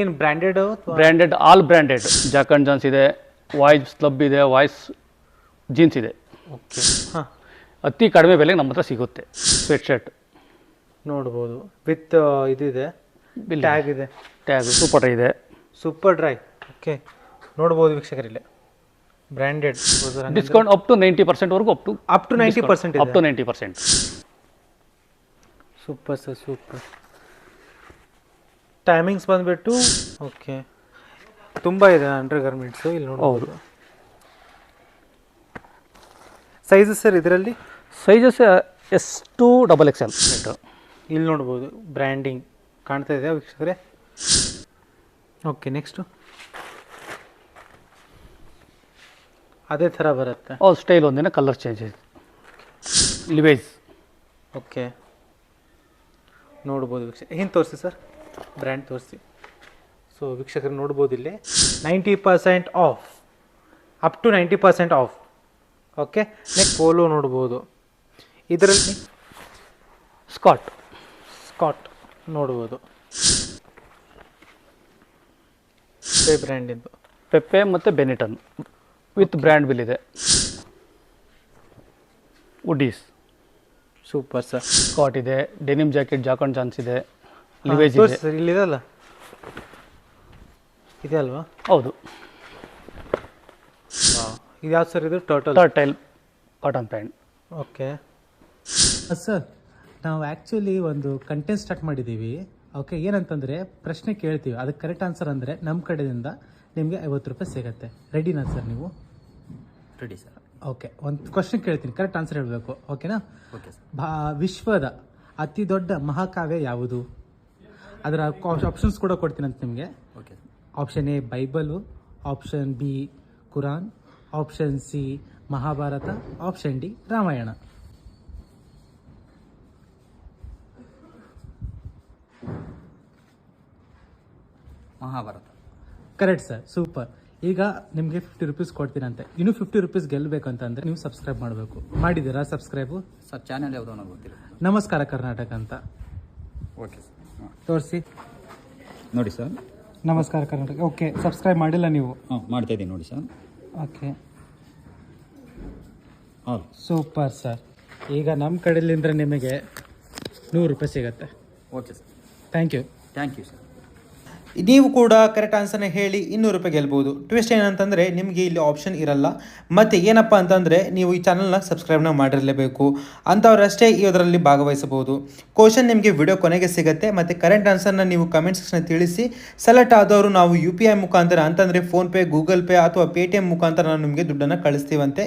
ಏನು branded branded all branded Jack and Jones ಇದೆ, voice club ಇದೆ, ವಾಯ್ಸ್ ಜೀನ್ಸ್ ಇದೆ. ಓಕೆ ಹಾಂ, ಅತಿ ಕಡಿಮೆ ಬೆಲೆಗೆ ನಮ್ಮ ಹತ್ರ ಸಿಗುತ್ತೆ. ಸ್ವೆಟ್ ಶರ್ಟ್ ನೋಡ್ಬೋದು ವಿತ್ ಇದಿದೆ, ಟ್ಯಾಗ್ ಇದೆ, ಟ್ಯಾಗ್ ಸೂಪರ್ ಇದೆ, ಸೂಪರ್ ಡ್ರೈ. ಓಕೆ ನೋಡ್ಬೋದು ವೀಕ್ಷಕರಿಲ್ಲ ಬ್ರ್ಯಾಂಡೆಡ್ ಡಿಸ್ಕೌಂಟ್ ಅಪ್ ಟು 90% ವರೆಗೂ up to 90% up to 90%. Super sir, super. Timings ಬಂದುಬಿಟ್ಟು ಓಕೆ ತುಂಬ ಇದೆ ಅಂಡರ್ ಗಾರ್ಮೆಂಟ್ಸು ಇಲ್ಲಿ ನೋಡ್ಬೋದು. ಸೈಜಸ್ ಸರ್ ಇದರಲ್ಲಿ ಸೈಜಸ್ S2 XXL ಇಲ್ಲಿ ನೋಡ್ಬೋದು ಬ್ರ್ಯಾಂಡಿಂಗ್ ಕಾಣ್ತಾ ಇದೆ ವೀಕ್ಷಕರೇ. ಓಕೆ ನೆಕ್ಸ್ಟು ಅದೇ ಥರ ಬರುತ್ತೆ. ಸ್ಟೈಲ್ ಒಂದಿನ ಕಲರ್ ಚೇಂಜ್ ಇದೆ. ಲಿವೈಸ್ ಓಕೆ ನೋಡ್ಬೋದು ವೀಕ್ಷಕ. ಹಿಂಗೆ ತೋರಿಸಿ ಸರ್, ಬ್ರ್ಯಾಂಡ್ ತೋರಿಸಿ. ಸೊ ವೀಕ್ಷಕರು ನೋಡ್ಬೋದು ಇಲ್ಲಿ 90% off, up to 90% off. Okay next polo ನೋಡ್ಬೋದು, ಇದರಲ್ಲಿ ಸ್ಕಾಟ್ ನೋಡ್ಬೋದು, ಬ್ರ್ಯಾಂಡಿಂದು ಪೆಪ್ಪೆ ಮತ್ತು ಬೆನಿಟನ್ ವಿತ್ ಬ್ರ್ಯಾಂಡ್ ಬಿಲ್ ಇದೆ. Hoodies super sir. ಸ್ಕಾಟ್ ಇದೆ, denim jacket Jack and Jones ಇದೆ, ಲಿವೈಸ್ ಇದೆ ಸರ್ ಇಲ್ಲಿದೆಲ್ಲ ಇದೆ ಅಲ್ವಾ? ಹೌದು. ಇದು ಯಾವ್ದು ಸರ್? ಇದು ಟರ್ಟೈಲ್ ಕಾಟನ್ ಪ್ಯಾಂಟ್. ಓಕೆ ಸರ್, ನಾವು ಆ್ಯಕ್ಚುಲಿ ಒಂದು ಕಂಟೆಂಟ್ ಸ್ಟಾರ್ಟ್ ಮಾಡಿದ್ದೀವಿ. ಓಕೆ ಏನಂತಂದರೆ ಪ್ರಶ್ನೆ ಕೇಳ್ತೀವಿ, ಅದಕ್ಕೆ ಕರೆಕ್ಟ್ ಆನ್ಸರ್ ಅಂದರೆ ನಮ್ಮ ಕಡೆಯಿಂದ ನಿಮಗೆ 50 ರೂಪಾಯಿ ಸಿಗುತ್ತೆ. ರೆಡಿನಾ ಸರ್ ನೀವು? Ready sir. ಓಕೆ ಒಂದು ಕ್ವಶನ್ ಕೇಳ್ತೀನಿ, ಕರೆಕ್ಟ್ ಆನ್ಸರ್ ಹೇಳಬೇಕು. ಓಕೆನಾ? Okay sir. ವಿಶ್ವದ ಅತಿ ದೊಡ್ಡ ಮಹಾಕಾವ್ಯ ಯಾವುದು? ಅದರ ಆಪ್ಷನ್ಸ್ ಕೂಡ ಕೊಡ್ತೀನಿ ಅಂತ ನಿಮಗೆ. Okay. Option A Bible, option B Quran, option C Mahabharata, option D Ramayana. Mahabharata. Correct sir, super. ಈಗ ನಿಮಗೆ 50 ರೂಪೀಸ್ ಕೊಡ್ತೀನಂತೆ. ಇನ್ನೂ 50 ರೂಪೀಸ್ ಗೆಲ್ಲಬೇಕು ಅಂತಂದರೆ ನೀವು ಸಬ್ಸ್ಕ್ರೈಬ್ ಮಾಡಬೇಕು. ಮಾಡಿದ್ದೀರಾ ಸಬ್ಸ್ಕ್ರೈಬು? ಸರ್ ಚಾನೆಲ್ ಯಾವುದೋ ನನಗೆ ಗೊತ್ತಿಲ್ಲ. ನಮಸ್ಕಾರ ಕರ್ನಾಟಕ ಅಂತ ಓಕೆ ಸರ್. ತೋರಿಸಿ ನೋಡಿ ಸರ್, ನಮಸ್ಕಾರ ಕರ್ನಾಟಕ. ಓಕೆ ಸಬ್ಸ್ಕ್ರೈಬ್ ಮಾಡಿಲ್ಲ ನೀವು? ಹಾಂ ಮಾಡ್ತಾ ಇದ್ದೀನಿ ನೋಡಿ ಸರ್. ಓಕೆ ಹಾಂ ಸೂಪರ್ ಸರ್. ಈಗ ನಮ್ಮ ಕಡೆಯಿಂದ ನಿಮಗೆ 100 ರೂಪಾಯಿ ಸಿಗುತ್ತೆ. Okay sir. Thank you. Thank you sir. ನೀವು ಕೂಡ ಕರೆಕ್ಟ್ ಆನ್ಸರ್ನ ಹೇಳಿ 200 ರೂಪಾಯಿ ಗೆಲ್ಬೋದು. ಟ್ವಿಸ್ಟ್ ಏನಂತಂದರೆ ನಿಮಗೆ ಇಲ್ಲಿ ಆಪ್ಷನ್ ಇರಲ್ಲ. ಮತ್ತು ಏನಪ್ಪ ಅಂತಂದರೆ ನೀವು ಈ ಚಾನಲ್ನ ಸಬ್ಸ್ಕ್ರೈಬ್ನ ಮಾಡಿರಲೇಬೇಕು. ಅಂಥವ್ರಷ್ಟೇ ಇದರಲ್ಲಿ ಭಾಗವಹಿಸಬಹುದು. ಕ್ವಶನ್ ನಿಮಗೆ ವಿಡಿಯೋ ಕೊನೆಗೆ ಸಿಗುತ್ತೆ. ಮತ್ತು ಕರೆಕ್ಟ್ ಆನ್ಸರ್ನ ನೀವು ಕಮೆಂಟ್ ಸೆಕ್ಷನ್ ತಿಳಿಸಿ. ಸೆಲೆಕ್ಟ್ ಆದವರು ನಾವು UPI ಮುಖಾಂತರ ಅಂತಂದರೆ ಫೋನ್ಪೇ, ಗೂಗಲ್ ಪೇ ಅಥವಾ ಪೇಟಿಎಮ್ ಮುಖಾಂತರ ನಾವು ನಿಮಗೆ ದುಡ್ಡನ್ನು ಕಳಿಸ್ತೀವಂತೆ.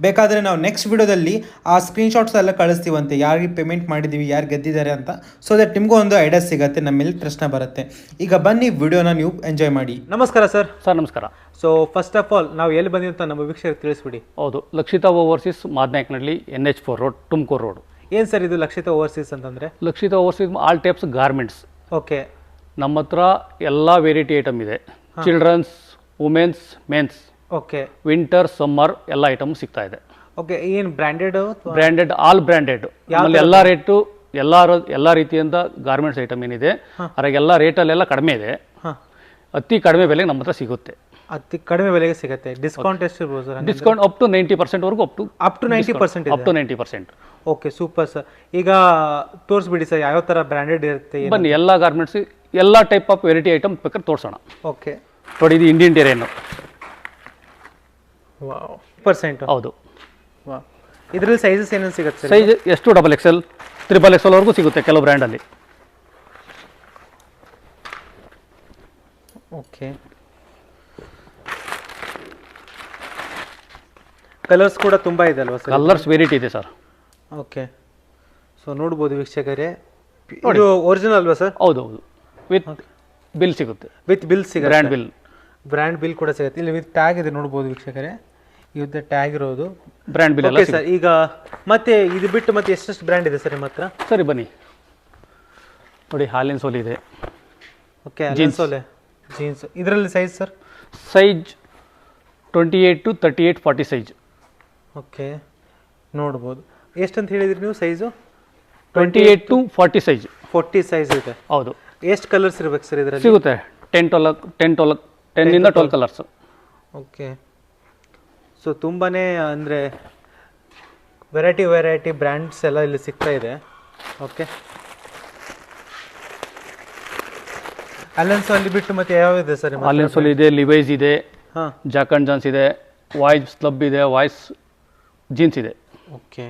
ಬೇಕಾದರೆ ನಾವು ನೆಕ್ಸ್ಟ್ ವಿಡಿಯೋದಲ್ಲಿ ಆ ಸ್ಕ್ರೀನ್ಶಾಟ್ಸ್ ಎಲ್ಲ ಕಳಿಸ್ತೀವಂತೆ, ಯಾರಿಗೆ ಪೇಮೆಂಟ್ ಮಾಡಿದ್ದೀವಿ, ಯಾರು ಗೆದ್ದಿದ್ದಾರೆ ಅಂತ. ಸೊ ದಟ್ ನಿಮಗೂ ಒಂದು ಐಡಿಯಾ ಸಿಗುತ್ತೆ, ನಮ್ಮ ಮೇಲೆ ಪ್ರಶ್ನೆ ಬರುತ್ತೆ. ಈಗ ಬನ್ನಿ ವಿಡಿಯೋನ ನೀವು ಎಂಜಾಯ್ ಮಾಡಿ. ನಮಸ್ಕಾರ ಸರ್. ಸರ್ ನಮಸ್ಕಾರ. ಸೊ ಫಸ್ಟ್ ಆಫ್ ಆಲ್ ನಾವು ಎಲ್ಲಿ ಬಂದಿವಿ ಅಂತ ನಮ್ಮ ವೀಕ್ಷಕರಿಗೆ ತಿಳಿಸ್ಬಿಡಿ. ಹೌದು, Lakshita overseas Madanayakanahalli NH4 road, Tumakuru road. ಏನು ಸರ್ ಇದು ಲಕ್ಷಿತಾ ಓವರ್ಸೀಸ್ ಅಂತಂದರೆ? Lakshita overseas all types garments. Okay ನಮ್ಮ ಹತ್ರ ಎಲ್ಲ ವೆರೈಟಿ ಐಟಮ್ ಇದೆ. Children's, women's, men's, okay winter, summer ಎಲ್ಲ ಐಟಮ್ ಸಿಗ್ತಾ ಇದೆ. ಓಕೆ ಏನು ಬ್ರ್ಯಾಂಡೆಡ್? All branded. ಆಮೇಲೆ ಎಲ್ಲ ರೇಟು ಎಲ್ಲ ರೀತಿಯಿಂದ ಗಾರ್ಮೆಂಟ್ಸ್ ಐಟಮ್ ಏನಿದೆ ಅದಕ್ಕೆಲ್ಲ ರೇಟಲ್ಲೆಲ್ಲ ಕಡಿಮೆ ಇದೆ. ಅತಿ ಕಡಿಮೆ ಬೆಲೆಗೆ ನಮ್ಮ ಹತ್ರ ಸಿಗುತ್ತೆ. ಅತಿ ಕಡಿಮೆ ಬೆಲೆಗೆ ಸಿಗುತ್ತೆ. ಡಿಸ್ಕೌಂಟ್ ಎಷ್ಟು ಇರ್ಬೋದು ಸರ್? ಡಿಸ್ಕೌಂಟ್ ಅಪ್ ಟು 90% ವರೆಗೂ up to 90%. Up to 90%. Okay super sir. ಈಗ ತೋರಿಸ್ಬಿಡಿ ಸರ್ ಯಾವ ಥರ ಬ್ರ್ಯಾಂಡೆಡ್ ಇರುತ್ತೆ. ಬನ್ನಿ, ಎಲ್ಲ ಗಾರ್ಮೆಂಟ್ಸ್ ಎಲ್ಲ ಟೈಪ್ ಆಫ್ ವೆರೈಟಿ ಐಟಮ್ ಬೇಕಾದ್ರೆ ತೋರಿಸೋಣ. ಓಕೆ ನೋಡಿ, ಇದು ಇಂಡಿಯನ್ ಟೆರೇನು. ವಾವ್, % ಹೌದು. ವಾವ್, ಇದರಲ್ಲಿ ಸೈಜಸ್ ಏನೇನು ಸಿಗುತ್ತೆ? ಸೈಜ್ S2 XXL, XXL ವರೆಗೂ ಸಿಗುತ್ತೆ ಕೆಲವು ಬ್ರ್ಯಾಂಡಲ್ಲಿ. ಓಕೆ ಕಲರ್ಸ್ ಕೂಡ ತುಂಬ ಇದೆ ಅಲ್ವಾ ಸರ್? ಕಲರ್ಸ್ ವೆರೈಟಿ ಇದೆ ಸರ್. ಓಕೆ ಸೊ ನೋಡ್ಬೋದು ವೀಕ್ಷಕರೇ, ಇದು ಒರಿಜಿನಲ್ ಅಲ್ವಾ ಸರ್? ಹೌದು ಹೌದು, ವಿತ್ ಬಿಲ್ ಸಿಗುತ್ತೆ. ವಿತ್ ಬಿಲ್ ಸಿಗುತ್ತೆ, ಬ್ರ್ಯಾಂಡ್ ಬಿಲ್ ಕೂಡ ಸಿಗುತ್ತೆ. ಇಲ್ಲಿ ವಿತ್ ಟ್ಯಾಗ್ ಇದೆ ನೋಡ್ಬೋದು ವೀಕ್ಷಕರೇ, ಇದು ಟ್ಯಾಗ್ ಇರೋದು ಬ್ರ್ಯಾಂಡ್ ಬಿಲ್. Okay sir. ಈಗ ಮತ್ತೆ ಇದು ಬಿಟ್ಟು ಮತ್ತೆ ಎಷ್ಟೆಷ್ಟು ಬ್ರ್ಯಾಂಡ್ ಇದೆ ಸರ್ ನಿಮ್ಮ ಹತ್ರ? ಸರಿ ಬನ್ನಿ ನೋಡಿ, ಹಾಲಿನ ಸೋಲಿ ಇದೆ. ಓಕೆ ಜೀನ್ಸೋಲೆ ಜೀನ್ಸ್. ಇದರಲ್ಲಿ size sir? Size 28 to 38, 40 size. Okay ನೋಡ್ಬೋದು. ಎಷ್ಟಂತ ಹೇಳಿದ್ರಿ ನೀವು ಸೈಜು? 28 to 40 size. 40 ಸೈಜ್ ಇದೆ. ಹೌದು. ಎಷ್ಟು ಕಲರ್ಸ್ ಇರಬೇಕು ಸರ್ ಇದರಲ್ಲಿ? ಸಿಗುತ್ತೆ 10 ಇಂದ 12 ಕಲರ್ಸ್. ಓಕೆ. ಸೊ ತುಂಬಾ ಅಂದರೆ ವೆರೈಟಿ ಬ್ರ್ಯಾಂಡ್ಸ್ ಎಲ್ಲ ಇಲ್ಲಿ ಸಿಗ್ತಾ ಇದೆ. ಓಕೆ. ಅಲೆನ್ಸೋ ಅಲ್ಲಿ ಬಿಟ್ಟು ಮತ್ತೆ ಯಾವಿದೆ ಸರ್? ಅಲೆನ್ಸೋಲ್ ಇದೆ, ಲಿವೈಸ್ ಇದೆ, ಹಾಂ, ಜಾಕ್ ಅಂಡ್ ಜಾನ್ಸ್ ಇದೆ, ವಾಯ್ಸ್ ಸ್ಲಬ್ ಇದೆ, ವಾಯ್ಸ್ ಜೀನ್ಸ್ ಇದೆ. Okay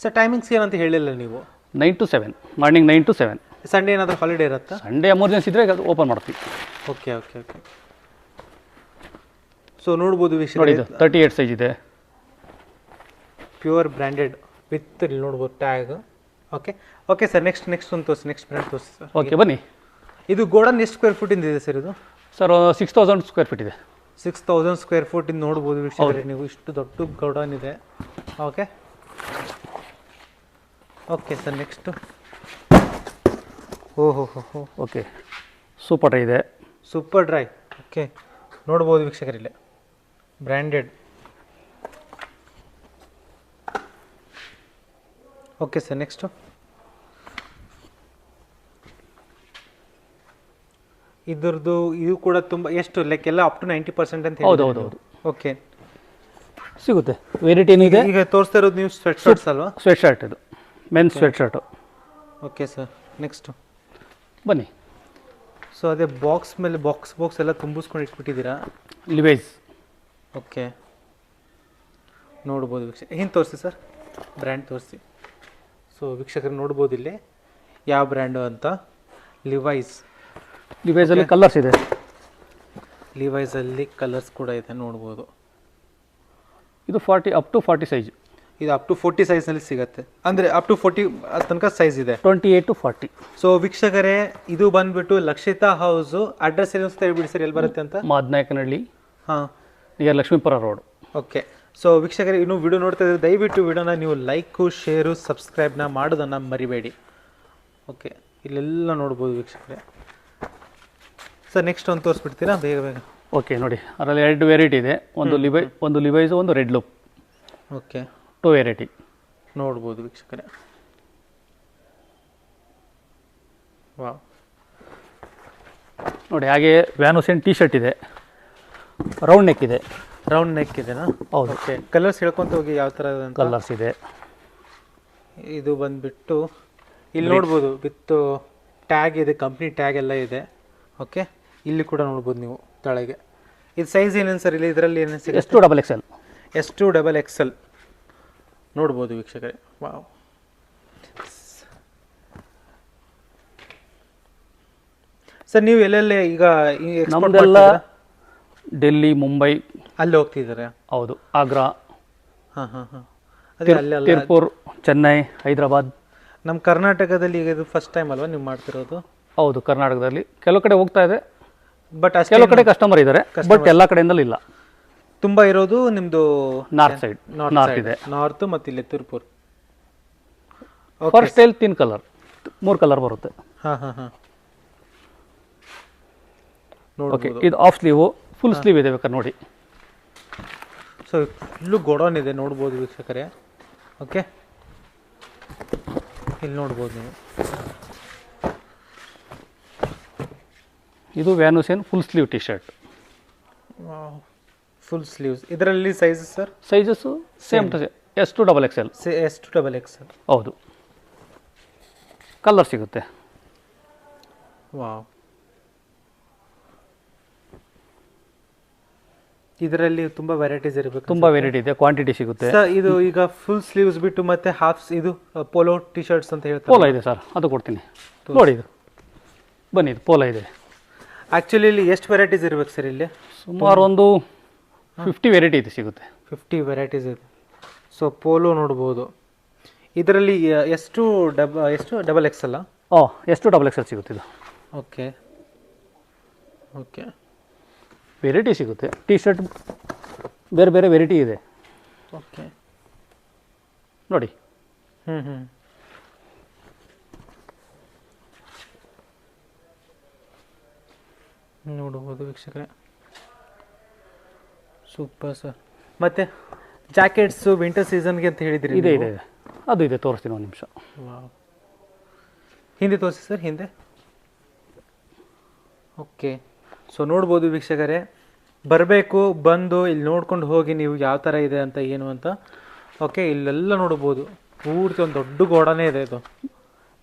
sir. ಟೈಮಿಂಗ್ಸ್ ಏನಂತ ಹೇಳಿಲ್ಲ ನೀವು? 9 to 7, ಮಾರ್ನಿಂಗ್ 9 to 7. ಸಂಡೇ ಏನಾದರೂ ಹಾಲಿಡೇ ಇರುತ್ತಾ? ಸಂಡೇ ಎಮರ್ಜೆನ್ಸಿ ಇದ್ದರೆ ಓಪನ್ ಮಾಡ್ತೀವಿ. ಓಕೆ. ಸೊ ನೋಡ್ಬೋದು ನೋಡಿ, ವೀಕ್ಷಕರೇ, ಇದು 38 ಸೈಜ್ ಇದೆ. ಪ್ಯೂರ್ ಬ್ರ್ಯಾಂಡೆಡ್ ವಿತ್ ಇಲ್ಲಿ ನೋಡ್ಬೋದು ಟ್ಯಾಗ್. Okay sir. ನೆಕ್ಸ್ಟ್ ಒಂದು ತೋರಿಸಿ, ನೆಕ್ಸ್ಟ್ ಬ್ರ್ಯಾಂಡ್ ತೋರಿಸಿ ಸರ್. ಓಕೆ, ಬನ್ನಿ. ಇದು ಗೋಡನ್ ಎಷ್ಟು ಸ್ಕ್ವೇರ್ ಫೀಟಿಂದ ಇದೆ ಸರ್? ಇದು ಸರ್ 6000 ಸ್ಕ್ವೇರ್ ಫೀಟ್ ಇದೆ. 6000 ಸ್ಕ್ವೇರ್ ಫೀಟಿಂದ ನೋಡ್ಬೋದು ವೀಕ್ಷಕರೇ ನೀವು, ಇಷ್ಟು ದೊಡ್ಡ ಗೋಡನ್ ಇದೆ. Okay sir. ನೆಕ್ಸ್ಟು ಓಹೋ. ಓಕೆ, ಸೂಪರ್ ಡ್ರೈ ಇದೆ. Super dry. ಓಕೆ, ನೋಡ್ಬೋದು ವೀಕ್ಷಕರಿಲ್ಲೇ ಬ್ರ್ಯಾಂಡೆಡ್. Okay sir. ನೆಕ್ಸ್ಟು ಇದ್ರದ್ದು ಇದು ಕೂಡ ತುಂಬ ಎಷ್ಟು ಲೈಕ್ ಎಲ್ಲ ಅಪ್ ಟು 90% ಅಂತ ಹೌದು. ಓಕೆ, ಸಿಗುತ್ತೆ. ವೆರೈಟಿ ಏನಿದೆ ಈಗ ತೋರಿಸ್ತಾ ಇರೋದು ನೀವು ಸ್ವೆಟ್ ಶರ್ಟ್ಸ್ ಅಲ್ವಾ? ಸ್ವೆಟ್ ಶರ್ಟ್, ಇದು men's sweat shirt. Okay sir. Next ಬನ್ನಿ. ಸೊ ಅದೇ ಬಾಕ್ಸ್ ಮೇಲೆ ಬಾಕ್ಸ್ ಎಲ್ಲ ತುಂಬಿಸ್ಕೊಂಡು ಇಟ್ಬಿಟ್ಟಿದ್ದೀರಾ. ಲಿವೈಸ್. ಓಕೆ, ನೋಡ್ಬೋದು ವೀಕ್ಷಕ. ಹಿಂಗೆ ತೋರಿಸಿ ಸರ್, ಬ್ರ್ಯಾಂಡ್ ತೋರಿಸಿ. ಸೊ ವೀಕ್ಷಕರು ನೋಡ್ಬೋದು ಇಲ್ಲಿ ಯಾವ ಬ್ರ್ಯಾಂಡು ಅಂತ. ಲಿವೈಸಲ್ಲಿ ಕಲರ್ಸ್ ಇದೆ. ಲಿವೈಸಲ್ಲಿ ಕಲರ್ಸ್ ಕೂಡ ಇದೆ, ನೋಡ್ಬೋದು. ಇದು ಅಪ್ ಟು 40 ಸೈಜ್. ಇದು ಅಪ್ ಟು 40 ಸೈಜ್ನಲ್ಲಿ ಸಿಗುತ್ತೆ, ಅಂದರೆ ಅಪ್ ಟು 40 ತನಕ ಸೈಜ್ ಇದೆ. 28 to 40. ಸೊ ವೀಕ್ಷಕರೇ, ಇದು ಬಂದ್ಬಿಟ್ಟು ಲಕ್ಷಿತಾ ಹೌಸು. ಅಡ್ರೆಸ್ ಏನು ಅಂತ ಹೇಳ್ಬಿಡಿ ಸರ್, ಎಲ್ಲಿ ಬರುತ್ತೆ ಅಂತ? ಮಾದನಾಯಕನಹಳ್ಳಿ, ಹಾಂ, near Lakshmipura road. Okay. So ವೀಕ್ಷಕರೇ, ಇನ್ನೂ ವಿಡಿಯೋ ನೋಡ್ತಾ ಇದ್ದಾರೆ, ದಯವಿಟ್ಟು ವಿಡಿಯೋನ ನೀವು ಲೈಕು, ಶೇರು, ಸಬ್ಸ್ಕ್ರೈಬ್ನ ಮಾಡೋದನ್ನು ಮರಿಬೇಡಿ. ಓಕೆ, ಇಲ್ಲೆಲ್ಲ ನೋಡ್ಬೋದು ವೀಕ್ಷಕರೇ. ಸರ್ ನೆಕ್ಸ್ಟ್ ಒಂದು ತೋರಿಸ್ಬಿಡ್ತೀರಾ ಬೇಗ? ಓಕೆ, ನೋಡಿ, ಅದರಲ್ಲಿ 2 ವೆರೈಟಿ ಇದೆ. ಒಂದು ಲಿವೈಸ್, ಒಂದು ರೆಡ್ ಲೂಪ್. ಓಕೆ, 2 ವೆರೈಟಿ ನೋಡ್ಬೋದು ವೀಕ್ಷಕರೇ. ವಾವ್, ನೋಡಿ. ಹಾಗೆ ವ್ಯಾನುಸೆನ್ ಟಿ ಶರ್ಟ್ ಇದೆ, ರೌಂಡ್ ನೆಕ್ ಇದೆ. ರೌಂಡ್ ನೆಕ್ ಇದೆನಾ? ಹೌದು. ಓಕೆ, ಕಲರ್ಸ್ ಹೇಳ್ಕೊಂತ ಹೋಗಿ ಯಾವ ಥರ ಕಲರ್ಸ್ ಇದೆ. ಇದು ಬಂದ್ಬಿಟ್ಟು ಇಲ್ಲಿ ನೋಡ್ಬೋದು ವಿತ್ ಟ್ಯಾಗ್ ಇದೆ, ಕಂಪ್ನಿ ಟ್ಯಾಗ್ ಎಲ್ಲ ಇದೆ. ಓಕೆ, ಇಲ್ಲಿ ಕೂಡ ನೋಡ್ಬೋದು ನೀವು ತಳಗೆ. ಇದು ಸೈಜ್ ಏನೇನು ಸರ್ ಇಲ್ಲಿ ಇದರಲ್ಲಿ ಏನೇನು ಸಿಗುತ್ತೆ? S2 S2 XXL ನೋಡ್ಬೋದು ವೀಕ್ಷಕರೇ. ವಾವ್. ಸರ್ ನೀವು ಎಲ್ಲೆಲ್ಲಿ ಈಗ ನಮ್ಮದೆಲ್ಲ ಡೆಲ್ಲಿ, ಮುಂಬೈ, ಅಲ್ಲಿ ಹೋಗ್ತಿದ್ದಾರೆ? ಹೌದು. ಆಗ್ರಾ, ಹಾಂ. ಅದೇ ಅಲ್ಲೆಲ್ಲ ತಿರುಪೂರ್, ಚೆನ್ನೈ, ಹೈದರಾಬಾದ್. ನಮ್ಮ ಕರ್ನಾಟಕದಲ್ಲಿ ಈಗ ಇದು ಫಸ್ಟ್ ಟೈಮ್ ಅಲ್ವಾ ನೀವು ಮಾಡ್ತಿರೋದು? ಹೌದು, ಕರ್ನಾಟಕದಲ್ಲಿ ಕೆಲವು ಕಡೆ ಹೋಗ್ತಾ ಇದೆ, ಬಟ್ ಕೆಲವು ಕಡೆ ಕಸ್ಟಮರ್ ಇದ್ದಾರೆ, ಬಟ್ ಎಲ್ಲ ಕಡೆಯಿಂದಲೂ ಇಲ್ಲ. ತುಂಬಾ ಇರೋದು ನಿಮ್ದು ನಾರ್ತ್ ಸೈಡ್, ನಾರ್ತ್ ಇದೆ. ನಾರ್ತ್ ಮತ್ತು ಇಲ್ಲಿ Tiruppur. First style 3 colour, 3 colour ಬರುತ್ತೆ. ಹಾಂ. ಓಕೆ, ಇದು ಆಫ್ ಸ್ಲೀವು, ಫುಲ್ ಸ್ಲೀವ್ ಇದೆ, ಬೇಕಾದ್ರೆ ನೋಡಿ. ಸೊ ಇಲ್ಲೂ ಗೋಡೌನ್ ಇದೆ, ನೋಡ್ಬೋದು ವೀಕ್ಷಕರೇ. ಓಕೆ, ಇಲ್ಲಿ ನೋಡ್ಬೋದು ನೀವು. ಇದು Van Heusen full sleeve T shirt. Full sleeves. ಇದರಲ್ಲಿ sizes sir? Sizes same to S2 XXL. S2 XXL. ಹೌದು. ಕಲರ್ ಸಿಗುತ್ತೆ. ವಾವ್. ಇದರಲ್ಲಿ ತುಂಬ ವೆರೈಟೀಸ್ ಇರಬೇಕು. ತುಂಬ ವೆರೈಟಿ ಇದೆ, ಕ್ವಾಂಟಿಟಿ ಸಿಗುತ್ತೆ. ಸರ್ ಇದು ಈಗ ಫುಲ್ ಸ್ಲೀವ್ಸ್ ಬಿಟ್ಟು ಮತ್ತೆ ಹಾಫ್ಸ್, ಇದು ಪೋಲೋ ಟಿ ಶರ್ಟ್ಸ್ ಅಂತ ಹೇಳ್ತಾರೆ. ಪೋಲೋ ಇದೆ ಸರ್, ಅದು ಕೊಡ್ತೀನಿ ನೋಡಿ. ಇದು ಬನ್ನಿ, ಇದು ಪೋಲೋ ಇದೆ. ಆ್ಯಕ್ಚುಲಿ ಇಲ್ಲಿ ಎಷ್ಟು ವೆರೈಟೀಸ್ ಇರಬೇಕು ಸರ್? ಇಲ್ಲಿ ಸುಮಾರು ಒಂದು 50 ವೆರೈಟಿ ಇದೆ, ಸಿಗುತ್ತೆ. 50 ವೆರೈಟೀಸ್ ಇದೆ. ಸೊ ಪೋಲೋ ನೋಡ್ಬೋದು. ಇದರಲ್ಲಿ ಎಷ್ಟು ಡಬಲ್ XL? S2 XXL ಸಿಗುತ್ತೆ ಇದು. ಓಕೆ. ವೆರೈಟಿ ಸಿಗುತ್ತೆ. ಟಿ ಶರ್ಟ್ ಬೇರೆ ಬೇರೆ ವೆರೈಟಿ ಇದೆ. ಓಕೆ, ನೋಡಿ. ನೋಡ್ಬೋದು ವೀಕ್ಷಕರೇ. Super sir. ಮತ್ತೆ ಜಾಕೆಟ್ಸು ವಿಂಟರ್ ಸೀಸನ್ಗೆ ಅಂತ ಹೇಳಿದ್ರಿ? ಇದೆ, ಅದು ಇದೆ, ತೋರಿಸ್ತೀನಿ ಒಂದು ನಿಮಿಷ. ವಾವ್. ಹಿಂದೆ ತೋರಿಸಿ ಸರ್, ಹಿಂದೆ. ಓಕೆ, ಸೊ ನೋಡ್ಬೋದು ವೀಕ್ಷಕರೇ, ಬರಬೇಕು, ಬಂದು ಇಲ್ಲಿ ನೋಡ್ಕೊಂಡು ಹೋಗಿ ನೀವು ಯಾವ ಥರ ಇದೆ ಅಂತ ಏನು ಅಂತ. ಓಕೆ, ಇಲ್ಲೆಲ್ಲ ನೋಡ್ಬೋದು, ಪೂರ್ತಿ ಒಂದು ದೊಡ್ಡ ಗೋಡನೇ ಇದೆ. ಇದು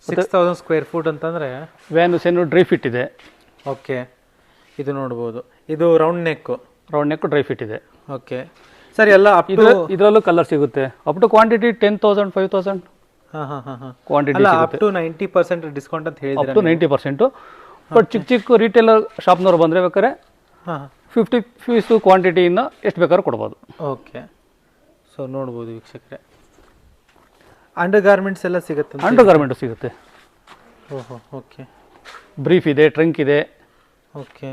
6000 ಸ್ಕ್ವೇರ್ ಫೂಟ್ ಅಂತಂದರೆ ವ್ಯಾನುಸೇನು ಡ್ರೈ ಫಿಟ್ ಇದೆ. ಓಕೆ, ಇದು ನೋಡ್ಬೋದು, ಇದು ರೌಂಡ್ ನೆಕ್ಕು ಡ್ರೈ ಫಿಟ್ ಇದೆ. ಓಕೆ ಸರ್, ಎಲ್ಲ ಅಪ್ ಟು ಇದರಲ್ಲೂ ಕಲರ್ ಸಿಗುತ್ತೆ. ಅಪ್ ಟು ಕ್ವಾಂಟಿಟಿ 10,000 5,000 ಕ್ವಾಂಟಿಟಿ ಅಲ್ಲ, ಅಪ್ ಟು 90% ಡಿಸ್ಕೌಂಟ್ ಅಂತ ಅಪ್ ಹೇಳಿದ್ರೆ ಟು 90%. ಬಟ್ ಚಿಕ್ಕ ಚಿಕ್ಕ ರಿಟೇಲರ್ ಶಾಪ್ನವ್ರು ಬಂದರೆ ಬೇಕಾದ್ರೆ ಹಾಂ 50 ಪೀಸು ಕ್ವಾಂಟಿಟಿಯಿಂದ ಎಷ್ಟು ಬೇಕಾದ್ರೂ ಕೊಡ್ಬೋದು. ಓಕೆ, ಸೊ ನೋಡ್ಬೋದು ವೀಕ್ಷಕರೇ, ಅಂಡರ್ ಗಾರ್ಮೆಂಟ್ಸ್ ಎಲ್ಲ ಸಿಗುತ್ತೆ. ಅಂಡರ್ ಗಾರ್ಮೆಂಟು ಸಿಗುತ್ತೆ. ಓಹೋ, ಓಕೆ, ಬ್ರೀಫ್ ಇದೆ, ಟ್ರಂಕ್ ಇದೆ. ಓಕೆ,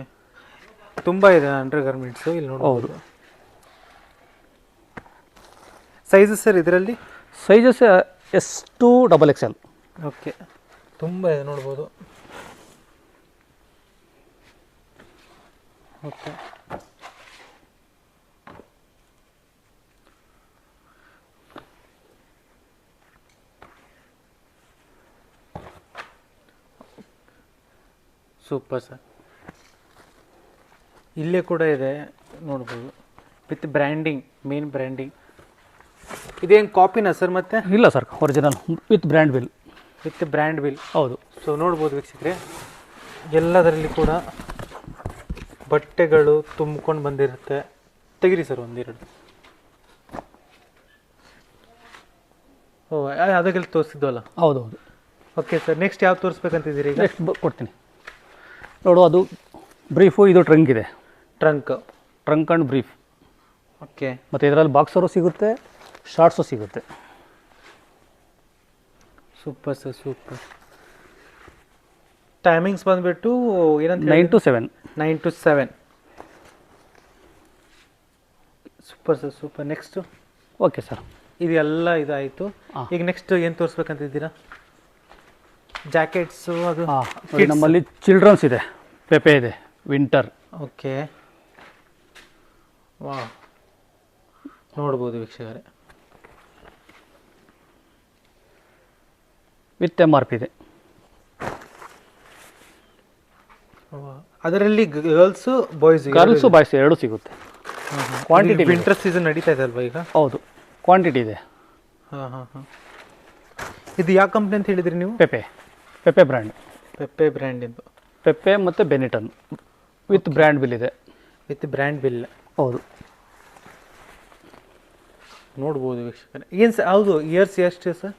ತುಂಬ ಇದೆ ಅಂಡರ್ ಗಾರ್ಮೆಂಟ್ಸು ಇಲ್ಲಿ ನೋಡ್ಬೋದು. ಸೈಜಸ್ ಸರ್ ಇದರಲ್ಲಿ? Sizes S2 XXL. ಓಕೆ, ತುಂಬ ಇದೆ ನೋಡ್ಬೋದು. Okay, super sir. ಇಲ್ಲೇ ಕೂಡ ಇದೆ ನೋಡ್ಬೋದು, ವಿತ್ ಬ್ರ್ಯಾಂಡಿಂಗ್, ಮೇನ್ ಬ್ರ್ಯಾಂಡಿಂಗ್. ಇದೇನು ಕಾಪಿನಾ ಸರ್? ಮತ್ತೆ ಇಲ್ಲ sir, original with brand bill. With brand bill, ಹೌದು. ಸೊ ನೋಡ್ಬೋದು ವೀಕ್ಷಕರೇ, ಎಲ್ಲದರಲ್ಲಿ ಕೂಡ ಬಟ್ಟೆಗಳು ತುಂಬಿಕೊಂಡು ಬಂದಿರುತ್ತೆ. ತೆಗಿರಿ ಸರ್ ಒಂದೆರಡು. ಓ, ಅದಕ್ಕೆಲ್ಲ ತೋರಿಸಿದ್ವಲ್ಲ. ಹೌದೌದು. ಓಕೆ ಸರ್, ನೆಕ್ಸ್ಟ್ ಯಾವ್ದು ತೋರಿಸ್ಬೇಕಂತಿದ್ದೀರಿ ಈಗ? ನೆಕ್ಸ್ಟ್ ಕೊಡ್ತೀನಿ ನೋಡು. ಅದು ಬ್ರೀಫು, ಇದು ಟ್ರಂಕ್ ಇದೆ. Trunk and brief. ಓಕೆ, ಮತ್ತು ಇದರಲ್ಲಿ ಬಾಕ್ಸರು ಸಿಗುತ್ತೆ, ಶಾರ್ಟ್ಸು ಸಿಗುತ್ತೆ. Super sir, super. ಟೈಮಿಂಗ್ಸ್ ಬಂದುಬಿಟ್ಟು ಏನಂತ 9 to 7. 9 to 7. Super sir, super. Next? Okay sir, ಇದೆಲ್ಲ ಇದಾಯಿತು. ಈಗ ನೆಕ್ಸ್ಟ್ ಏನು ತೋರಿಸ್ಬೇಕಂತಿದ್ದೀರಾ? ಜಾಕೆಟ್ಸು ಅದು ನೋಡಿ, ನಮ್ಮಲ್ಲಿ ಚಿಲ್ಡ್ರನ್ಸ್ ಇದೆ, ಪೆಪೆ ಇದೆ, ವಿಂಟರ್. ಓಕೆ, ವಾ, ನೋಡ್ಬೋದು ವೀಕ್ಷಕರೇ, ವಿತ್ MRP ಇದೆ. ಅದರಲ್ಲಿ ಗರ್ಲ್ಸು ಬಾಯ್ಸ್ ಬಾಯ್ಸ್ ಎರಡು ಸಿಗುತ್ತೆ. ಕ್ವಾಂಟಿಟಿ ವಿಂಟರ್ ಸೀಸನ್ ನಡೀತಾ ಇದೆ ಅಲ್ವಾ ಈಗ? ಹೌದು, ಕ್ವಾಂಟಿಟಿ ಇದೆ. ಹಾಂ. ಇದು ಯಾವ ಕಂಪ್ನಿ ಅಂತ ಹೇಳಿದ್ರಿ ನೀವು? ಪೆಪೆ ಬ್ರ್ಯಾಂಡ್. ಪೆಪ್ಪೆ ಬ್ರ್ಯಾಂಡಿಂದು. ಪೆಪ್ಪೆ ಮತ್ತು ಬೆನಿಟನ್ ವಿತ್ ಬ್ರ್ಯಾಂಡ್ ಬಿಲ್ ಇದೆ. ವಿತ್ ಬ್ರ್ಯಾಂಡ್ ಬಿಲ್, ಹೌದು. ನೋಡ್ಬೋದು ವೀಕ್ಷಕರೇ. ಏನು ಸರ್, ಹೌದು, ಇಯರ್ಸ್ ಎಷ್ಟು sir?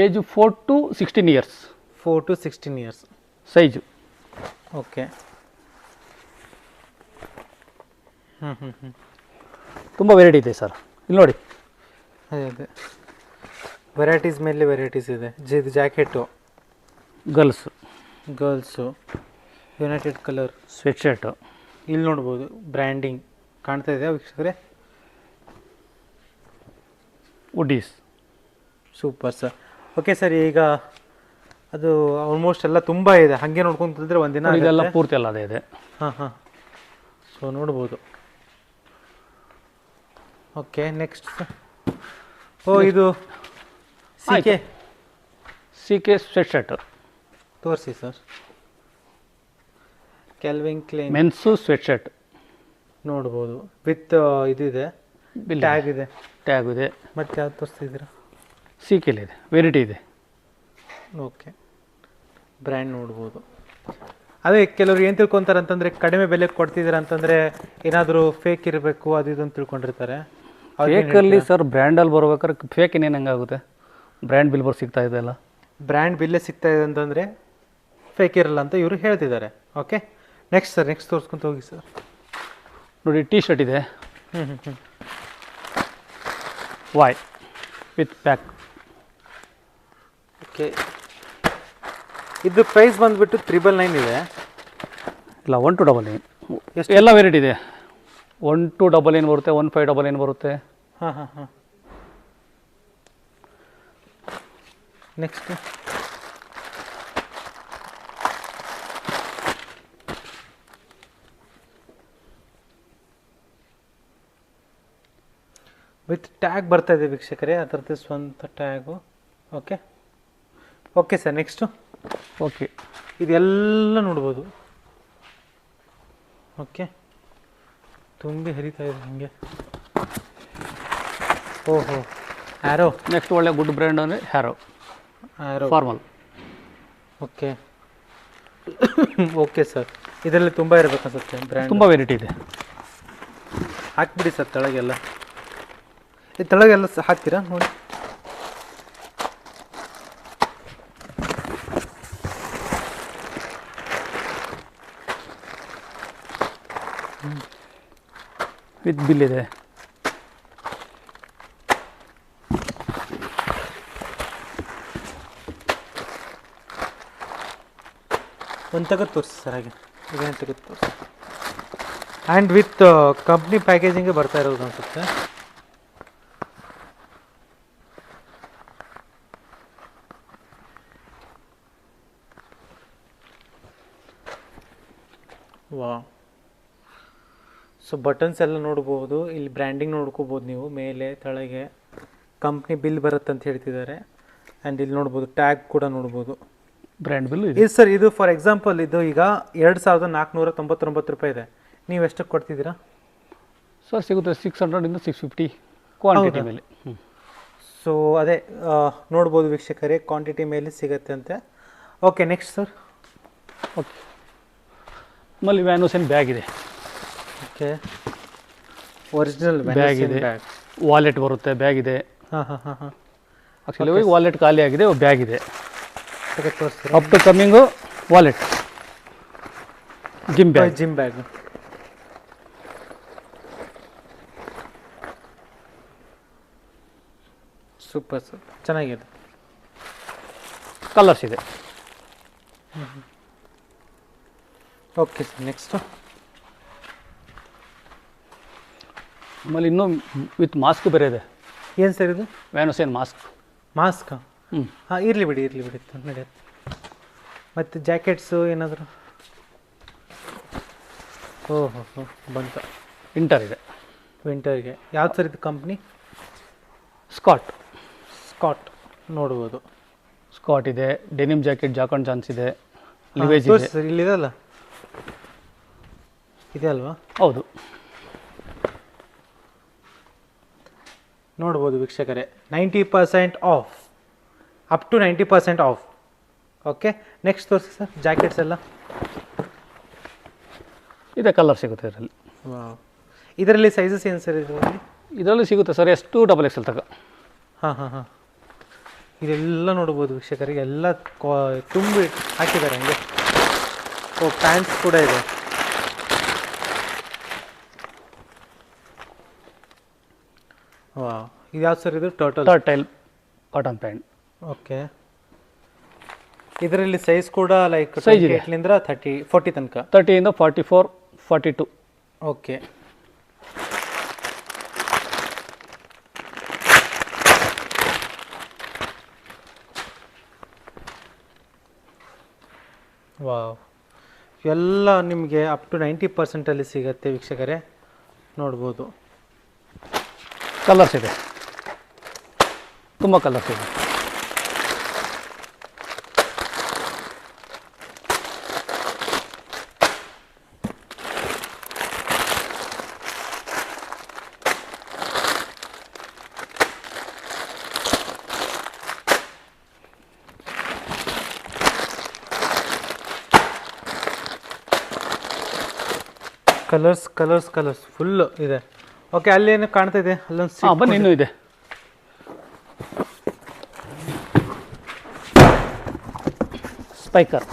Age 4 to 16 years. 4 to 16 years. Size. Okay, ತುಂಬ ವೆರೈಟಿ ಇದೆ ಸರ್, ಇಲ್ಲಿ ನೋಡಿ. ಅದೇ ವೆರೈಟೀಸ್ ಮೇಲೆ ವೆರೈಟೀಸ್ ಇದೆ. ಇದು jacket girls, united colour sweat shirt. ಇಲ್ಲಿ ನೋಡ್ಬೋದು ಬ್ರ್ಯಾಂಡಿಂಗ್ ಕಾಣ್ತಾ ಇದೆ ವೀಕ್ಷಕರೇ. ವುಡೀಸ್. Super sir. ಓಕೆ ಸರ್, ಈಗ ಅದು ಆಲ್ಮೋಸ್ಟ್ ಎಲ್ಲ ತುಂಬ ಇದೆ, ಹಾಗೆ ನೋಡ್ಕೊಂತಿದ್ರೆ ಒಂದಿನ ಇದೆಲ್ಲ ಪೂರ್ತಿ ಎಲ್ಲ ಅದೇ ಇದೆ. ಹಾಂ. ಸೊ ನೋಡ್ಬೋದು. Okay, next. ಓ, ಇದು CK ಸ್ವೆಟ್ ಶರ್ಟ್ ತೋರಿಸಿ ಸರ್. ಕ್ಯಾಲ್ವಿನ್ ಕ್ಲೈನ್ ಮೆನ್ಸು ಸ್ವೆಟ್ ಶರ್ಟ್ ನೋಡ್ಬೋದು, ವಿತ್ ಇದಿದೆ, ಟ್ಯಾಗ್ ಇದೆ. ಮತ್ತೆ ಯಾವ್ದು ತೋರಿಸ್ತಿದ್ದೀರಾ? CK ಇದೆ, ವೆರೈಟಿ ಇದೆ. ಓಕೆ, ಬ್ರ್ಯಾಂಡ್ ನೋಡ್ಬೋದು. ಅದೇ ಕೆಲವರು ಏನು ತಿಳ್ಕೊತಾರೆ ಅಂತಂದರೆ, ಕಡಿಮೆ ಬೆಲೆಗೆ ಕೊಡ್ತಿದ್ದೀರಾ ಅಂತಂದರೆ ಏನಾದರೂ ಫೇಕ್ ಇರಬೇಕು ಅದು ಇದು ಅಂತ ತಿಳ್ಕೊಂಡಿರ್ತಾರೆ. ಫೇಕಲ್ಲಿ ಸರ್, ಬ್ರ್ಯಾಂಡಲ್ಲಿ ಬರ್ಬೇಕಾದ್ರೆ ಫೇಕ್ ಇನ್ನೇನು ಹೆಂಗಾಗುತ್ತೆ? ಬ್ರ್ಯಾಂಡ್ ಬಿಲ್ ಸಿಗ್ತಾ ಇದೆ ಅಲ್ಲ. ಬ್ರ್ಯಾಂಡ್ ಬಿಲ್ಲೇ ಸಿಗ್ತಾ ಇದೆ ಅಂತಂದರೆ ಫೇಕ್ ಇರಲ್ಲ ಅಂತ ಇವರು ಹೇಳ್ತಿದ್ದಾರೆ. ಓಕೆ, ನೆಕ್ಸ್ಟ್ ಸರ್, ನೆಕ್ಸ್ಟ್ ತೋರಿಸ್ಕೊಂತ ಹೋಗಿ ಸರ್. ನೋಡಿ, ಟೀ ಶರ್ಟ್ ಇದೆ, ವೈ ವಿತ್ ಪ್ಯಾಕ್. ಓಕೆ, ಇದು ಪ್ರೈಸ್ ಬಂದುಬಿಟ್ಟು 999 ಇದೆ. ಇಲ್ಲ, 1299. ಎಲ್ಲ ವೆರೈಟಿ ಇದೆ. 1299 ಬರುತ್ತೆ, 1599 ಬರುತ್ತೆ. ಹಾಂ. ನೆಕ್ಸ್ಟ್ ವಿತ್ ಟ್ಯಾಗ್ ಬರ್ತಾ ಇದೆ ವೀಕ್ಷಕರೇ, ಅದರದ್ದು ಸ್ವಂತ tag. Okay sir, next. Okay, ಇದೆಲ್ಲ ನೋಡ್ಬೋದು. ಓಕೆ, ತುಂಬಿ ಹರಿತಾ ಇದೆ ಹಾಗೆ. ಓಹೋ, ಆ್ಯರೋ. ನೆಕ್ಸ್ಟ್ ಒಳ್ಳೆ ಗುಡ್ ಬ್ರ್ಯಾಂಡ್ ಅಂದರೆ arrow arrow formal. Okay. Okay sir, ಇದರಲ್ಲಿ ತುಂಬ ಇರಬೇಕು ಅನ್ಸುತ್ತೆ ಬ್ರ್ಯಾಂಡ್. ತುಂಬ ವೆರೈಟಿ ಇದೆ. ಹಾಕ್ಬಿಡಿ ಸರ್ ತೆಳಗೆಲ್ಲ, ಈ ತೆಳಗೆಲ್ಲ ಹಾಕ್ತೀರಾ ನೋಡಿ. ವಿತ್ ಬಿಲ್ ಇದೆ. ಒಂದು ತೆಗೆದು ತೋರಿಸಿ ಸರ್, ಹಾಗೆ ಇದೇನು ತೆಗೆದು ತೋರಿಸಿ. ಆ್ಯಂಡ್ ವಿತ್ ಕಂಪ್ನಿ ಪ್ಯಾಕೇಜಿಂಗ್ಗೆ ಬರ್ತಾ ಇರೋದು ಅನ್ಸುತ್ತೆ. ವಾ, ಸೊ ಬಟನ್ಸ್ ಎಲ್ಲ ನೋಡ್ಬೋದು, ಇಲ್ಲಿ ಬ್ರ್ಯಾಂಡಿಂಗ್ ನೋಡ್ಕೋಬೋದು ನೀವು. ಮೇಲೆ ತೆಳಗೆ ಕಂಪ್ನಿ ಬಿಲ್ ಬರುತ್ತೆ ಅಂತ ಹೇಳ್ತಿದ್ದಾರೆ. ಆ್ಯಂಡ್ ಇಲ್ಲಿ ನೋಡ್ಬೋದು ಟ್ಯಾಗ್ ಕೂಡ ನೋಡ್ಬೋದು, ಬ್ರ್ಯಾಂಡ್ ಬಿಲ್ ಇದೆ. ಇದು ಸರ್, ಇದು ಫಾರ್ ಎಕ್ಸಾಂಪಲ್ ಇದು ಈಗ 2499 ರೂಪಾಯಿ ಇದೆ. ನೀವು ಎಷ್ಟಕ್ಕೆ ಕೊಡ್ತಿದ್ದೀರಾ ಸರ್? ಸಿಗುತ್ತೆ 600 650 ಕ್ವಾಂಟಿಟಿ ಮೇಲೆ. ಸೊ ಅದೇ ನೋಡ್ಬೋದು ವೀಕ್ಷಕರೇ, ಕ್ವಾಂಟಿಟಿ ಮೇಲೆ ಸಿಗುತ್ತೆ ಅಂತೆ. Okay, next sir. ಓಕೆ, ಆಮೇಲೆ ವ್ಯಾನೋಸನ್ ಬ್ಯಾಗ್ ಇದೆ. ಓಕೆ, ಒರಿಜಿನಲ್ ಬ್ಯಾಗ್ ಇದೆ, ವಾಲೆಟ್ ಬರುತ್ತೆ, ಬ್ಯಾಗ್ ಇದೆ. ಹಾಂ ಹಾಂ ಹಾಂ ಹಾಂ. ಆ್ಯಕ್ಚುಲಿ ವಾಲೆಟ್ ಖಾಲಿ ಆಗಿದೆ, ಬ್ಯಾಗ್ ಇದೆ. ತೋರಿಸ್ತೀರಾ? Up to coming wallet, gym bag. Gym bag. Super sir, ಚೆನ್ನಾಗಿದೆ. ಕಲರ್ಸ್ ಇದೆ. Okay sir, next. ಆಮೇಲೆ ಇನ್ನೂ ವಿತ್ ಮಾಸ್ಕ್ ಬೇರೆ ಇದೆ. ಏನು ಸರ್ ಇದು? Van Heusen mask. ಮಾಸ್ಕ್. ಹ್ಞೂ, ಹಾಂ, ಇರಲಿ ಬಿಡಿ ನಡೆಯುತ್ತೆ. ಮತ್ತು ಜಾಕೆಟ್ಸು ಏನಾದರೂ? ಓಹೋ ಹೋ, ಬಂತು. ವಿಂಟರ್ ಇದೆ. ವಿಂಟರ್ಗೆ ಯಾವ್ದು ಸರ್ ಇದು ಕಂಪ್ನಿ? ಸ್ಕಾಟ್. ಸ್ಕಾಟ್ ನೋಡ್ಬೋದು. ಸ್ಕಾಟ್ ಇದೆ, ಡೆನಿಮ್ ಜಾಕೆಟ್, ಜಾಕಾನ್ ಜಾನ್ಸ್ ಇದೆ, ಲಿವೇಜ್ ಇದೆ. ಸರ್ ಇಲ್ಲಿದೆಲ್ಲ ಇದೆ ಅಲ್ವಾ? ಹೌದು. ನೋಡ್ಬೋದು ವೀಕ್ಷಕರೇ, 90% off, up to 90% off. Okay, next ತೋರಿಸಿ ಸರ್, ಜಾಕೆಟ್ಸ್ ಎಲ್ಲ ಇದೆ, ಕಲರ್ ಸಿಗುತ್ತೆ ಇದರಲ್ಲಿ. ಇದರಲ್ಲಿ ಸೈಜಸ್ ಏನು ಸರ್ ಇದರಲ್ಲಿ? ಇದರಲ್ಲಿ ಸಿಗುತ್ತೆ ಸರ್ ಎಷ್ಟು XXL ತನಕ. ಹಾಂ ಹಾಂ ಹಾಂ. ಇದೆಲ್ಲ ನೋಡ್ಬೋದು ವೀಕ್ಷಕರಿಗೆ, ಎಲ್ಲ ತುಂಬಿ ಹಾಕಿದ್ದಾರೆ ಹಂಗೆ. ಓ, ಪ್ಯಾಂಟ್ಸ್ ಕೂಡ ಇದೆ. ವಾ, ಇದು ಯಾವ್ದು ಸರ್ ಇದು? ಟರ್ಟೈಲ್ ಕಾಟನ್ ಪ್ಯಾಂಟ್. ಓಕೆ, ಇದರಲ್ಲಿ ಸೈಜ್ ಕೂಡ ಲೈಕ್ ಸೈಜ್ ಇದೆ 40 ತನಕ. 30 44 42. ಓಕೆ, ವಾವ್, ಎಲ್ಲ ನಿಮಗೆ ಅಪ್ ಟು 90% ಸಿಗುತ್ತೆ ವೀಕ್ಷಕರೇ, ನೋಡ್ಬೋದು. ಕಲರ್ಸ್ ಇದೆ, ತುಂಬ ಕಲರ್ಸ್ ಇದೆ. ಕಲರ್ಸ್ ಫುಲ್ ಇದೆ. ಓಕೆ, ಅಲ್ಲೇನು ಕಾಣ್ತಾ ಇದೆ? ಅಲ್ಲೊಂದು ಹಾಂ, ಬನ್ನಿ, ಇನ್ನೂ ಇದೆ. Spykar.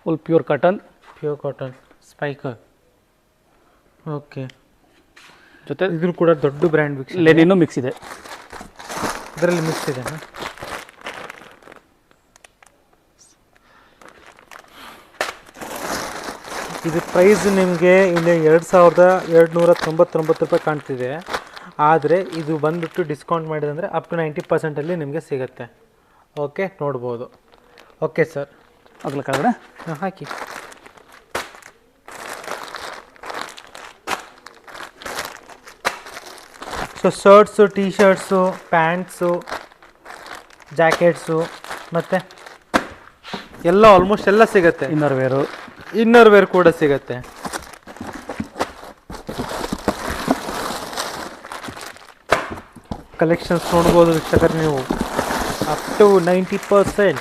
Full pure cotton Spykar. Okay, ಜೊತೆ ಇದ್ರ ಕೂಡ ದೊಡ್ಡ ಬ್ರ್ಯಾಂಡ್ ವೀಕ್ಷಕ. ಲೆನಿನು ಮಿಕ್ಸ್ ಇದೆ. ಇದರಲ್ಲಿ ಮಿಕ್ಸ್ ಇದೆ. ಇದು ಪ್ರೈಸ್ ನಿಮಗೆ ಇಲ್ಲಿ 2299 ರೂಪಾಯಿ ಕಾಣ್ತಿದೆ. ಆದರೆ ಇದು ಬಂದುಬಿಟ್ಟು ಡಿಸ್ಕೌಂಟ್ ಮಾಡಿದಂದರೆ ಅಪ್ ಟು 90% ನಿಮಗೆ ಸಿಗುತ್ತೆ. ಓಕೆ, ನೋಡ್ಬೋದು. ಓಕೆ ಸರ್, ಅಗಲ ಕೆಳಗಡೆ ಹಾಕಿ. So shirts, T shirts, pants, jackets ಮತ್ತು ಎಲ್ಲ ಆಲ್ಮೋಸ್ಟ್ ಎಲ್ಲ ಸಿಗುತ್ತೆ. ಇನ್ನರ್ ವೇರ್ ಕೂಡ ಸಿಗುತ್ತೆ. ಕಲೆಕ್ಷನ್ಸ್ ನೋಡ್ಬೋದು ವೀಕ್ಷಕರು ನೀವು, ಅಪ್ ಟು 90%.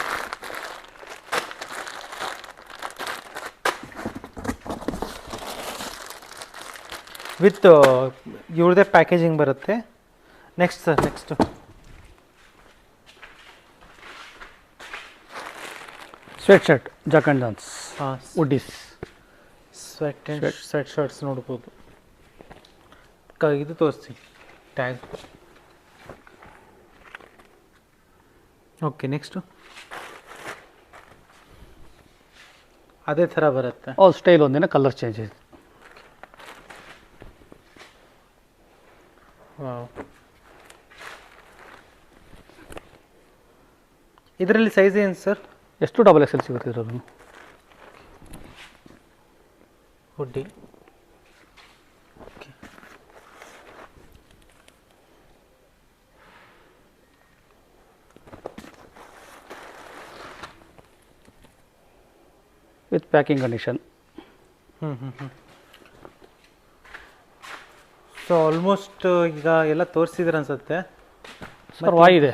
ವಿತ್ ಇವ್ರದೇ ಪ್ಯಾಕೇಜಿಂಗ್ ಬರುತ್ತೆ. Next sir, next sweatshirt, Jack and Jones, ಹಾಂ, ಉಡ್ಡೀಸ್, ಸ್ವೆಟ್ ಶರ್ಟ್ಸ್ ನೋಡ್ಬೋದು. ಇದು ತೋರಿಸಿ ಟ್ಯಾಗ್. ಓಕೆ, ನೆಕ್ಸ್ಟು ಅದೇ ಥರ ಬರುತ್ತೆ. ಸ್ಟೈಲ್ ಒಂದಿನ ಕಲರ್ ಚೇಂಜ್ ಇದೆ. ಇದರಲ್ಲಿ ಸೈಜ್ ಏನು ಸರ್? ಎಷ್ಟು XXL ಸಿಗುತ್ತೆ ಇದರಲ್ಲಿ? Hoodie. With packing condition. So almost ಈಗ ಎಲ್ಲ ತೋರಿಸಿದ್ರೆ ಅನ್ಸುತ್ತೆ ಸರ್. ವಾಯ್ ಇದೆ,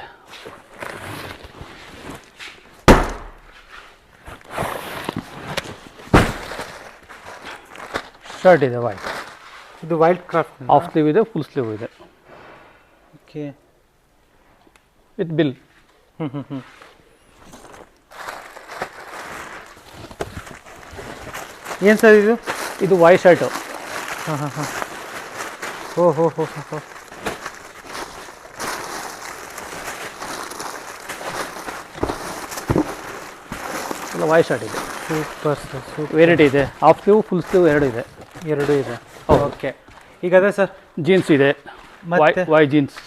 ಶರ್ಟ್ ಇದೆ ವೈಟ್. ಇದು ವೈಲ್ಡ್ ಕ್ರಾಫ್ಟ್, ಹಾಫ್ ಸ್ಲೀವ್ ಇದೆ, ಫುಲ್ ಸ್ಲೀವ್ ಇದೆ. Okay, with bill. ಏನು ಸರ್ ಇದು? ಇದು ವಾಯ್ ಶರ್ಟು. ಓಹೋ, ಎಲ್ಲ ವಾಯ್ ಶರ್ಟ್ ಇದೆ. Super sir, super. ವೆರೈಟಿ ಇದೆ, ಹಾಫ್ ಸ್ಲೀವ್, ಫುಲ್ ಸ್ಲೀವ್ ಎರಡೂ ಇದೆ. ಓಕೆ, ಈಗ ಅದೇ ಸರ್ ಜೀನ್ಸ್ ಇದೆ, ಮತ್ತೆ ವಾಯ್ ಜೀನ್ಸ್.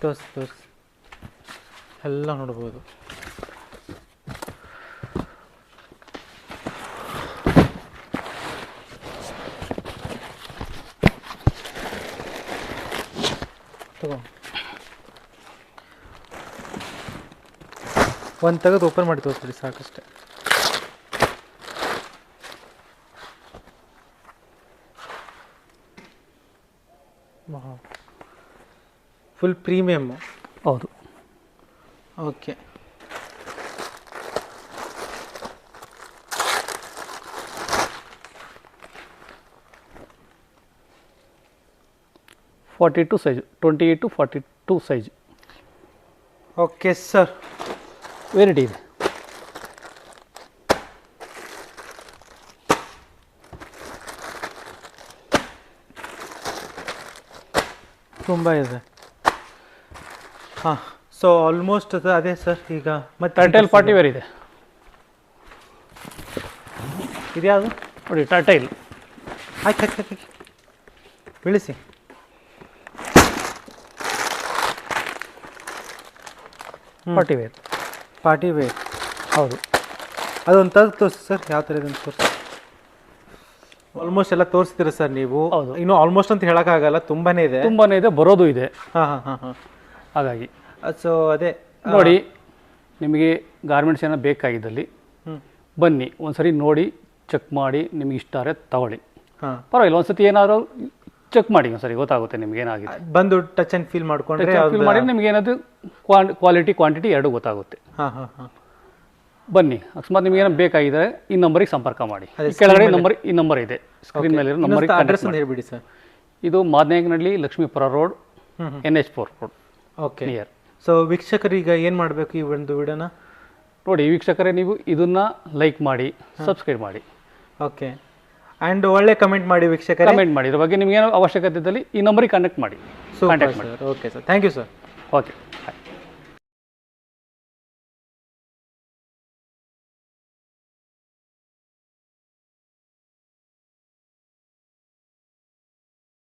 ತೋರಿಸಿ ಎಲ್ಲ ನೋಡ್ಬೋದು. ಒಂದು ತೆಗೆದು ಓಪನ್ ಮಾಡಿ ತೋರಿಸ್ಬಿಡಿ ಸಾಕಷ್ಟೇ. Full premium. ಹೌದು. Okay, size, 28 to 42 size. Okay sir, variety ಇದೆ. ತುಂಬ ಇದೆ. ಹಾಂ, ಸೊ ಆಲ್ಮೋಸ್ಟ್ ಅದೇ ಸರ್. ಈಗ ಮತ್ತೆ ಟರ್ಟೈಲ್ ಪಾರ್ಟಿ ವೇರ್ ಇದೆ. ಇದ್ಯಾವುದು ನೋಡಿ? ಟರ್ಟೈಲ್. ಹಾಕಿ ಬೀಳಿಸಿ. Party wear. ಹೌದು. ಅದೊಂದು ತೆಗೆದು ತೋರಿಸಿ ಸರ್, ಯಾವ ಥರ ಇದೆ ಅಂತ ತೋರಿಸಿ. ಆಲ್ಮೋಸ್ಟ್ ಎಲ್ಲ ತೋರಿಸ್ತೀರ ಸರ್ ನೀವು? ಹೌದು. ಇನ್ನು ಆಲ್ಮೋಸ್ಟ್ ಅಂತ ಹೇಳೋಕ್ಕಾಗಲ್ಲ, ತುಂಬಾನೇ ಇದೆ. ಬರೋದು ಇದೆ. ಹಾಂ. ಹಾಗಾಗಿ ಸೊ ಅದೇ ನೋಡಿ, ನಿಮಗೆ ಗಾರ್ಮೆಂಟ್ಸ್ ಏನೋ ಬೇಕಾಗಿದ್ದಲ್ಲಿ ಬನ್ನಿ, ಒಂದ್ಸರಿ ನೋಡಿ ಚೆಕ್ ಮಾಡಿ, ನಿಮ್ಗೆ ಇಷ್ಟ ಆದರೆ ತಗೊಳ್ಳಿ. ಪರವಾಗಿಲ್ಲ, ಒಂದ್ಸತಿ ಏನಾದರೂ ಚೆಕ್ ಮಾಡಿ, ಒಂದ್ಸರಿ ಗೊತ್ತಾಗುತ್ತೆ ನಿಮ್ಗೆ ಏನಾಗಿದೆ. ಬಂದು ಟಚ್ ಆ್ಯಂಡ್ ಫೀಲ್ ಮಾಡ್ಕೊಂಡ್ರೆ ಫೀಲ್ ಮಾಡಿ ನಿಮ್ಗೆ ಏನಾದರೂ ಕ್ವಾಲಿಟಿ ಕ್ವಾಂಟಿಟಿ ಎರಡೂ ಗೊತ್ತಾಗುತ್ತೆ. ಬನ್ನಿ, ಅಕಸ್ಮಾತ್ ನಿಮ್ಗೆ ಏನೋ ಬೇಕಾಗಿದ್ದರೆ ಈ ನಂಬರಿಗೆ ಸಂಪರ್ಕ ಮಾಡಿ. ಕೆಳಗಡೆ ಈ ನಂಬರ್ ಇದೆ, ಸ್ಕ್ರೀನ್ ಮೇಲೆ ಇರೋ ನಂಬರಿಗೆ ಅಡ್ರೆಸ್ ಅಂತ ಹೇಳ್ಬಿಡಿ ಸರ್. ಇದು Madanayakanahalli, Lakshmipura road, NH4 road. Okay. So ವೀಕ್ಷಕರೀಗ ಏನು ಮಾಡಬೇಕು ಈ ಒಂದು ವಿಡಿಯೋನ ನೋಡಿ? ವೀಕ್ಷಕರೇ, ನೀವು ಇದನ್ನ ಲೈಕ್ ಮಾಡಿ, ಸಬ್ಸ್ಕ್ರೈಬ್ ಮಾಡಿ. ಓಕೆ, ಆ್ಯಂಡ್ ಒಳ್ಳೆ ಕಮೆಂಟ್ ಮಾಡಿ ವೀಕ್ಷಕರೇ. ಕಮೆಂಟ್ ಮಾಡಿ, ಇದ್ರ ಬಗ್ಗೆ ನಿಮ್ಗೆ ಏನೋ ಅವಶ್ಯಕತೆ ಇದ್ದಲ್ಲಿ ಈ ನಂಬರಿಗೆ ಕಾಂಟ್ಯಾಕ್ಟ್ ಮಾಡಿ. Okay sir, thank you sir. Okay.